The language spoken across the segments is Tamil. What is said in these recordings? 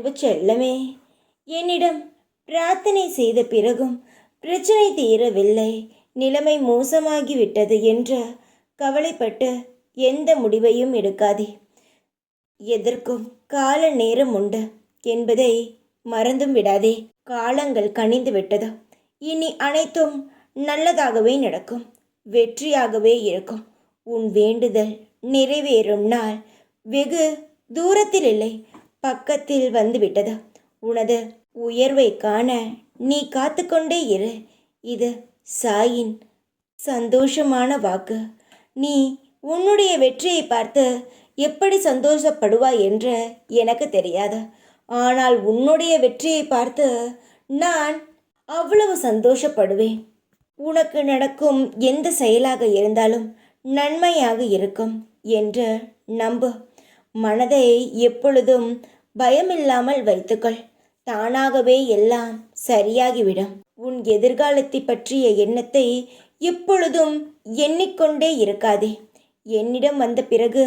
அன்பு செல்லமே, என்னிடம் பிரார்த்தனை செய்த பிறகும் பிரச்சனை தீரவில்லை, நிலைமை மோசமாகிவிட்டது என்று கவலைப்பட்டு எந்த முடிவையும் எடுக்காதே. எதற்கும் கால நேரம் உண்டு என்பதை மறந்தும் விடாதே. காலங்கள் கனிந்து விட்டது. இனி அனைத்தும் நல்லதாகவே நடக்கும், வெற்றியாகவே இருக்கும். உன் வேண்டுதல் நிறைவேறும் நாள் வெகு தூரத்தில் இல்லை, பக்கத்தில் வந்துவிட்டது. உனது உயர்வை காண நீ காத்துக்கொண்டே இரு. இது சாயின் சந்தோஷமான வாக்கு. நீ உன்னுடைய வெற்றியை பார்த்து எப்படி சந்தோஷப்படுவாய் என்று எனக்கு தெரியாது. ஆனால் உன்னுடைய வெற்றியை பார்த்து நான் அவ்வளவு சந்தோஷப்படுவேன். உனக்கு நடக்கும் எந்த செயலாக இருந்தாலும் நன்மையாக இருக்கும் என்று நம்பு. மனதை எப்பொழுதும் பயமில்லாமல் வைத்துக்கொள். தானாகவே எல்லாம் சரியாகிவிடும். உன் எதிர்காலத்தை பற்றிய எண்ணத்தை எப்பொழுதும் எண்ணிக்கொண்டே இருக்காதே. என்னிடம் வந்த பிறகு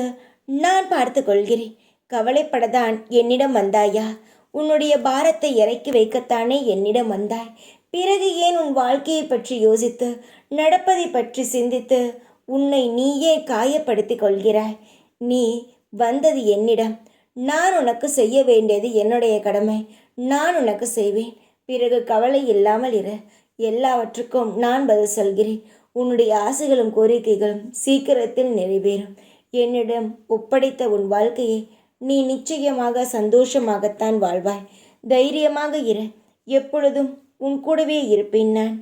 நான் பார்த்து கொள்கிறேன். கவலைப்படத்தான் என்னிடம் வந்தாயா? உன்னுடைய பாரத்தை இறக்கி வைக்கத்தானே என்னிடம் வந்தாய். பிறகு ஏன் உன் வாழ்க்கையை பற்றி யோசித்து நடப்பதை பற்றி சிந்தித்து உன்னை நீயே காயப்படுத்தி கொள்கிறாய்? நீ வந்தது என்னிடம். நான் உனக்கு செய்ய வேண்டியது என்னுடைய கடமை. நான் உனக்கு செய்வேன். பிறகு கவலை இல்லாமல் இரு. எல்லாவற்றுக்கும் நான் பதில் சொல்கிறேன். உன்னுடைய ஆசைகளும் கோரிக்கைகளும் சீக்கிரத்தில் நிறைவேறும். என்னிடம் ஒப்படைத்த உன் வாழ்க்கையை நீ நிச்சயமாக சந்தோஷமாகத்தான் வாழ்வாய். தைரியமாக இரு. எப்பொழுதும் உன் கூடவே இருப்பேன் நான்.